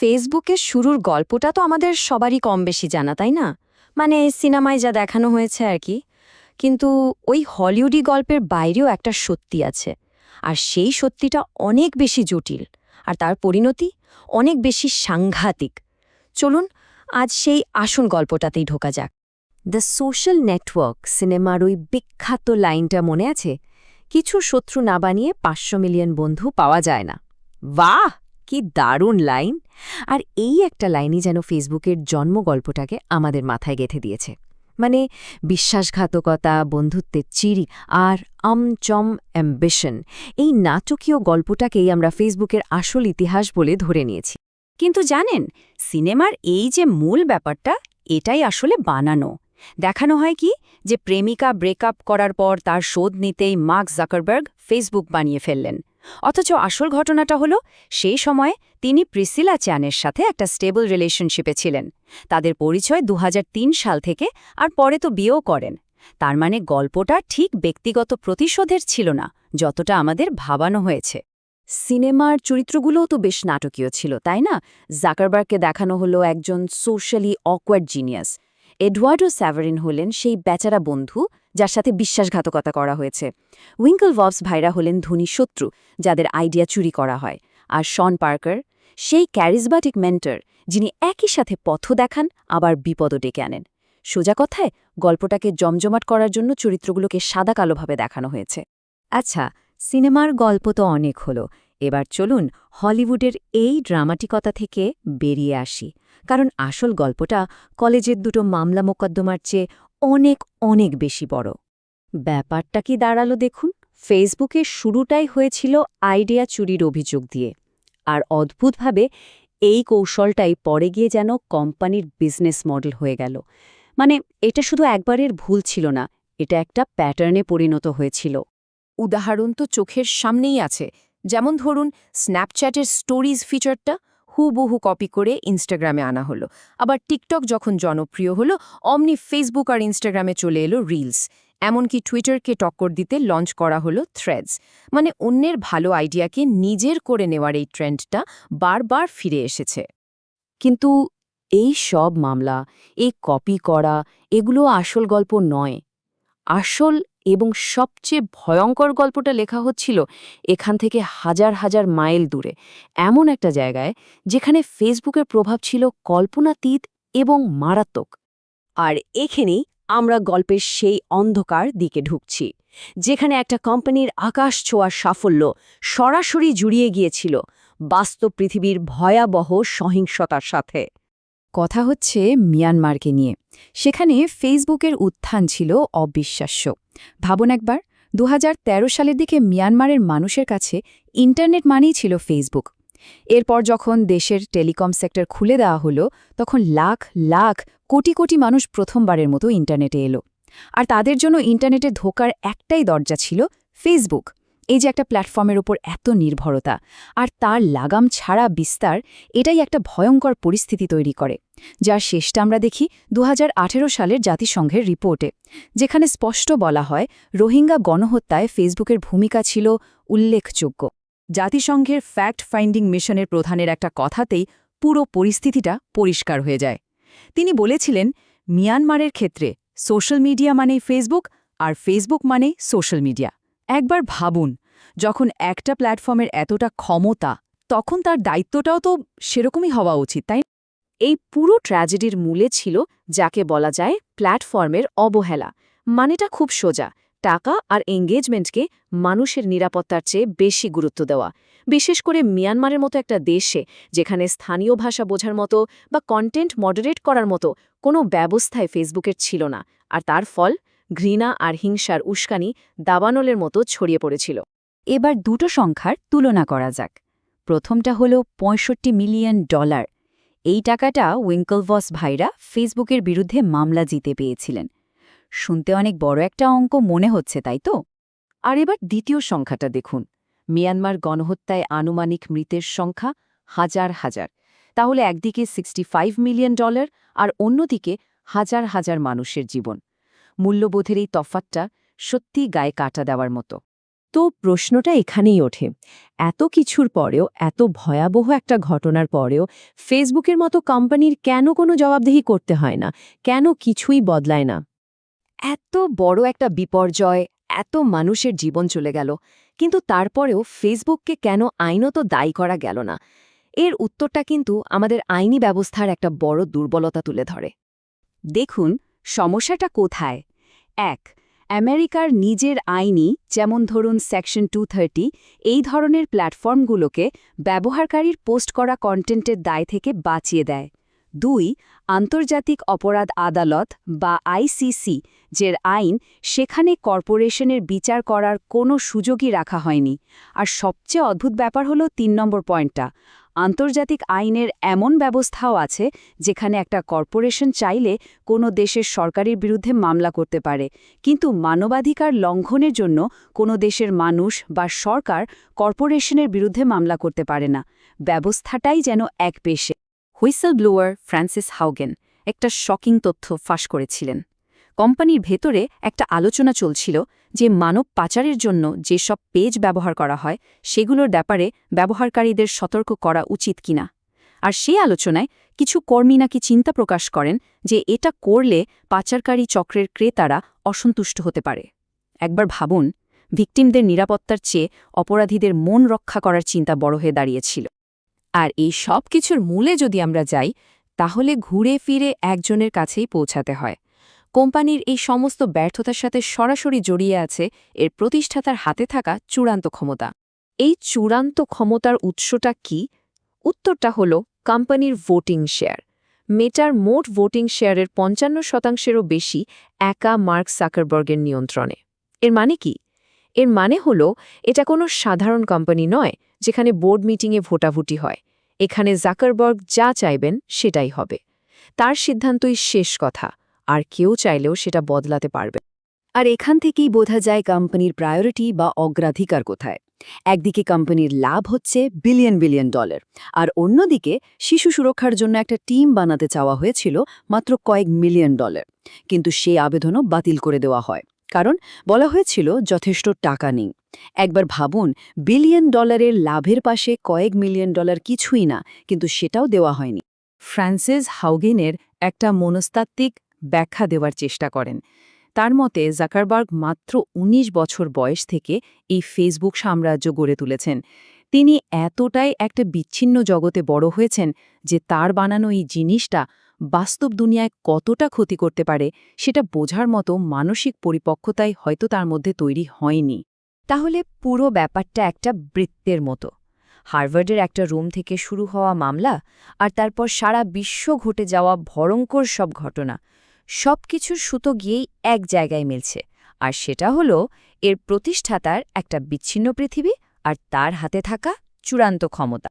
ফেসবুকের শুরুর গল্পটা তো আমাদের সবারই কম বেশি জানা, তাই না? মানে সিনেমায় যা দেখানো হয়েছে আর কি। কিন্তু ওই হলিউডি গল্পের বাইরেও একটা সত্যি আছে। আর সেই সত্যিটা অনেক বেশি জটিল। আর তার পরিণতি অনেক বেশি সাংঘাতিক। চলুন আজ সেই আসল গল্পটাতেই ঢোকা যাক। দ্য সোশ্যাল নেটওয়ার্ক সিনেমার ওই বিখ্যাত লাইনটা মনে আছে? কিছু শত্রু না বানিয়ে ৫০০ মিলিয়ন বন্ধু পাওয়া যায় না। বাহ, কি দারুণ লাইন! আর এই একটা লাইনই যেন ফেসবুকের জন্মগল্পটাকে আমাদের মাথায় গেঁথে দিয়েছে। মানে বিশ্বাসঘাতকতা, বন্ধুত্বের চিরি আর আমচম অ্যাম্বিশন, এই নাটকীয় গল্পটাকেই আমরা ফেসবুকের আসল ইতিহাস বলে ধরে নিয়েছি। কিন্তু জানেন, সিনেমার এই যে মূল ব্যাপারটা, এটাই আসলে বানানো। দেখানো হয় কি যে প্রেমিকা ব্রেকআপ করার পর তার শোধ নিতেই মার্ক জাকারবার্গ ফেসবুক বানিয়ে ফেললেন। অথচ আসল ঘটনাটা হলো, সেই সময়ে তিনি প্রিসিলা চ্যানের সাথে একটা স্টেবল রিলেশনশিপে ছিলেন। তাদের পরিচয় ২০০৩ সাল থেকে, আর পরে তো বিয়েও করেন। তার মানে গল্পটা ঠিক ব্যক্তিগত প্রতিশোধের ছিল না, যতটা আমাদের ভাবানো হয়েছে। সিনেমার চরিত্রগুলোও তো বেশ নাটকীয় ছিল, তাই না? জাকারবার্গকে দেখানো হলো একজন সোশ্যালি অকওয়ার্ড জিনিয়াস। এডওয়ার্ডো স্যাভারিন হলেন সেই বেচারা বন্ধু যার সাথে বিশ্বাসঘাতকতা করা হয়েছে। উইঙ্কলভস ভাইরা হলেন ধনী শত্রু যাদের আইডিয়া চুরি করা হয়। আর শন পার্কার, সেই ক্যারিজমাটিক মেন্টর যিনি একই সাথে পথ দেখান আবার বিপদও ডেকে আনেন। সোজা কথায়, গল্পটাকে জমজমাট করার জন্য চরিত্রগুলোকে সাদা কালোভাবে দেখানো হয়েছে। আচ্ছা, সিনেমার গল্প তো অনেক হলো। এবার চলুন হলিউডের এই ড্রামাটিকতা থেকে বেরিয়ে আসি। কারণ আসল গল্পটা কলেজের দুটো মামলা মোকদ্দমার চেয়ে অনেক অনেক বেশি বড়। ব্যাপারটা কি দাঁড়ালো দেখুন। ফেসবুকের শুরুটাই হয়েছিল আইডিয়া চুরির অভিযোগ দিয়ে। আর অদ্ভুতভাবে এই কৌশলটাই পরে গিয়ে যেন কোম্পানির বিজনেস মডেল হয়ে গেল। মানে এটা শুধু একবারের ভুল ছিল না, এটা একটা প্যাটার্নে পরিণত হয়েছিল। উদাহরণ তো চোখের সামনেই আছে। যেমন ধরুন, স্ন্যাপচ্যাটের স্টোরিজ ফিচারটা হুবহু কপি করে ইনস্টাগ্রামে আনা হলো। আবার টিকটক যখন জনপ্রিয় হলো, অমনি ফেসবুক আর ইনস্টাগ্রামে চলে এলো রিলস। এমনকি টুইটারকে টক্কর দিতে লঞ্চ করা হলো থ্রেডস। মানে অন্যের ভালো আইডিয়াকে নিজের করে নেওয়ার এই ট্রেন্ডটা বারবার ফিরে এসেছে। কিন্তু এই সব মামলা, এই কপি করা, এগুলো আসল গল্প নয়। আসল এবং সবচেয়ে ভয়ঙ্কর গল্পটা লেখা হচ্ছিল এখান থেকে হাজার হাজার মাইল দূরে, এমন একটা জায়গায় যেখানে ফেসবুকের প্রভাব ছিল কল্পনাতীত এবং মারাত্মক। আর এখানেই আমরা গল্পের সেই অন্ধকার দিকে ঢুকছি, যেখানে একটা কোম্পানির আকাশ ছোঁয়ার সাফল্য সরাসরি জুড়িয়ে গিয়েছিল বাস্তব পৃথিবীর ভয়াবহ সহিংসতার সাথে। কথা হচ্ছে মিয়ানমারকে নিয়ে। সেখানে ফেসবুকের উত্থান ছিল অবিশ্বাস্য। ভাবুন একবার, ২০১৩ সালের দিকে মিয়ানমারের মানুষের কাছে ইন্টারনেট মানেই ছিল ফেসবুক। এরপর যখন দেশের টেলিকম সেক্টর খুলে দেওয়া হলো, তখন লাখ লাখ কোটি কোটি মানুষ প্রথমবারের মতো ইন্টারনেটে এলো। আর তাদের জন্য ইন্টারনেটে ঢোকার একটাই দরজা ছিল ফেসবুক। এই যে একটা প্ল্যাটফর্মের উপর এত নির্ভরতা আর তার লাগাম ছাড়া বিস্তার, এটাই একটা ভয়ঙ্কর পরিস্থিতি তৈরি করে, যার শেষটা আমরা দেখি ২০১৮ সালের জাতিসংঘের রিপোর্টে, যেখানে স্পষ্ট বলা হয় রোহিঙ্গা গণহত্যায় ফেসবুকের ভূমিকা ছিল উল্লেখযোগ্য। জাতিসংঘের ফ্যাক্ট ফাইন্ডিং মিশনের প্রধানের একটা কথাতেই পুরো পরিস্থিতিটা পরিষ্কার হয়ে যায়। তিনি বলেছিলেন, মিয়ানমারের ক্ষেত্রে সোশ্যাল মিডিয়া মানেই ফেসবুক, আর ফেসবুক মানেই সোশ্যাল মিডিয়া। একবার ভাবুন, যখন একটা প্ল্যাটফর্মের এতটা ক্ষমতা, তখন তার দায়িত্বটাও তো সেরকমই হওয়া উচিত, তাই? এই পুরো ট্র্যাজেডির মূলে ছিল যাকে বলা যায় প্ল্যাটফর্মের অবহেলা। মানেটা খুব সোজা, টাকা আর এঙ্গেজমেন্টকে মানুষের নিরাপত্তার চেয়ে বেশি গুরুত্ব দেওয়া। বিশেষ করে মিয়ানমারের মতো একটা দেশে, যেখানে স্থানীয় ভাষা বোঝার মতো বা কন্টেন্ট মডারেট করার মতো কোনো ব্যবস্থায় ফেসবুকের ছিল না। আর তার ফল, ঘৃণা আর হিংসার উস্কানি দাবানলের মতো ছড়িয়ে পড়েছিল। এবার দুটো সংখ্যার তুলনা করা যাক। প্রথমটা হলো $৬৫ মিলিয়ন। এই টাকাটা উইঙ্কলভস ভাইরা ফেসবুকের বিরুদ্ধে মামলা জিতে পেয়েছিলেন। শুনতে অনেক বড় একটা অঙ্ক মনে হচ্ছে, তাই তো? আর এবার দ্বিতীয় সংখ্যাটা দেখুন। মিয়ানমার গণহত্যায় আনুমানিক মৃতের সংখ্যা হাজার হাজার। তাহলে একদিকে $65 মিলিয়ন আর অন্যদিকে হাজার হাজার মানুষের জীবন। মূল্যবোধের এই তফাৎটা সত্যিই গায়ে কাটা দেওয়ার মতো। তো প্রশ্নটা এখানেই ওঠে, এত কিছুর পরেও, এত ভয়াবহ একটা ঘটনার পরেও ফেসবুকের মতো কোম্পানির কেন কোনো জবাবদিহি করতে হয় না, কেন কিছুই বদলায় না? এত বড় একটা বিপর্যয়, এত মানুষের জীবন চলে গেল, কিন্তু তারপরেও ফেসবুককে কেন আইনত দায়ী করা গেল না? এর উত্তরটা কিন্তু আমাদের আইনি ব্যবস্থার একটা বড় দুর্বলতা তুলে ধরে। দেখুন, সমস্যাটা কোথায়। ১. আমেরিকার নিজের আইনি, যেমন ধরুন সেকশন 230, এই ধরনের প্ল্যাটফর্মগুলোকে ব্যবহারকারীর পোস্ট করা কন্টেন্টের দায় থেকে বাঁচিয়ে দেয়। ২. আন্তর্জাতিক অপরাধ আদালত বা আইসিসি, যের আইন, সেখানে কর্পোরেশনের বিচার করার কোনো সুযোগই রাখা হয়নি। আর সবচেয়ে অদ্ভুত ব্যাপার হলো ৩ নম্বর পয়েন্টটা, আন্তর্জাতিক আইনের এমন ব্যবস্থাও আছে যেখানে একটা কর্পোরেশন চাইলে কোনো দেশের সরকারের বিরুদ্ধে মামলা করতে পারে, কিন্তু মানবাধিকার লঙ্ঘনের জন্য কোনো দেশের মানুষ বা সরকার কর্পোরেশনের বিরুদ্ধে মামলা করতে পারে না। ব্যবস্থাটাই যেন এক পেশে। হুইসেল ব্লোয়ার ফ্রান্সিস হাউগেন একটা শকিং তথ্য ফাঁস করেছিলেন। কোম্পানির ভেতরে একটা আলোচনা চলছিল যে মানব পাচারের জন্য যেসব পেজ ব্যবহার করা হয় সেগুলোর ব্যাপারে ব্যবহারকারীদের সতর্ক করা উচিত কিনা। আর সেই আলোচনায় কিছু কর্মী নাকি চিন্তা প্রকাশ করেন যে এটা করলে পাচারকারী চক্রের ক্রেতারা অসন্তুষ্ট হতে পারে। একবার ভাবুন, ভিকটিমদের নিরাপত্তার চেয়ে অপরাধীদের মন রক্ষা করার চিন্তা বড় হয়ে দাঁড়িয়েছিল। আর এই সব কিছুর মূলে যদি আমরা যাই, তাহলে ঘুরে ফিরে একজনের কাছেই পৌঁছাতে হয়। কোম্পানির এই সমস্ত ব্যর্থতার সাথে সরাসরি জড়িয়ে আছে এর প্রতিষ্ঠাতার হাতে থাকা চূড়ান্ত ক্ষমতা। এই চূড়ান্ত ক্ষমতার উৎসটা কি? উত্তরটা হল কোম্পানির ভোটিং শেয়ার। মেটার মোট ভোটিং শেয়ারের ৫৫%-এরও বেশি একা মার্ক জাকারবার্গের নিয়ন্ত্রণে। এর মানে কি? এর মানে হল এটা কোনো সাধারণ কোম্পানি নয় যেখানে বোর্ড মিটিংয়ে ভোটাভুটি হয়। এখানে জাকারবার্গ যা চাইবেন সেটাই হবে। তার সিদ্ধান্তই শেষ কথা, আর কেউ চাইলেও সেটা বদলাতে পারবে। আর এখান থেকেই বোঝা যায় কোম্পানির প্রায়োরিটি বা অগ্রাধিকার কোথায়। একদিকে কোম্পানির লাভ হচ্ছে বিলিয়ন বিলিয়ন ডলার, আর অন্যদিকে শিশু সুরক্ষার জন্য একটা টিম বানাতে চাওয়া হয়েছিল মাত্র কয়েক মিলিয়ন ডলার, কিন্তু সেই আবেদনও বাতিল করে দেওয়া হয়, কারণ বলা হয়েছিল যথেষ্ট টাকা নেই। একবার ভাবুন, বিলিয়ন ডলারের লাভের পাশে কয়েক মিলিয়ন ডলার কিছুই না, কিন্তু সেটাও দেওয়া হয়নি। ফ্রান্সিস হাউগেনের একটা মনস্তাত্ত্বিক ব্যাখ্যা দেওয়ার চেষ্টা করেন। তার মতে জাকারবার্গ মাত্র ১৯ বছর বয়স থেকে এই ফেসবুক সাম্রাজ্য গড়ে তুলেছেন। তিনি এতটাই একটা বিচ্ছিন্ন জগতে বড় হয়েছেন যে তার বানানো এই জিনিসটা বাস্তব দুনিয়ায় কতটা ক্ষতি করতে পারে সেটা বোঝার মতো মানসিক পরিপক্কতাই হয়তো তার মধ্যে তৈরি হয়নি। তাহলে পুরো ব্যাপারটা একটা বৃত্তের মতো। হার্ভার্ডের একটা রুম থেকে শুরু হওয়া মামলা, আর তারপর সারা বিশ্ব ঘটে যাওয়া ভয়ঙ্কর সব ঘটনা, সব কিছুর সুতো গিয়েই এক জায়গায় মিলছে, আর সেটা হলো এর প্রতিষ্ঠাতার একটা বিচ্ছিন্ন পৃথিবী আর তার হাতে থাকা চূড়ান্ত ক্ষমতা।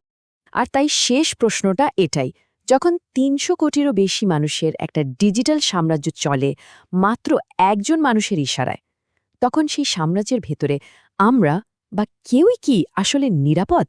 আর তাই শেষ প্রশ্নটা এটাই, যখন ৩০০ কোটিরও বেশি মানুষের একটা ডিজিটাল সাম্রাজ্য চলে মাত্র একজন মানুষের ইশারায়, তখন সেই সাম্রাজ্যের ভেতরে আমরা বা কেউই কি আসলে নিরাপদ?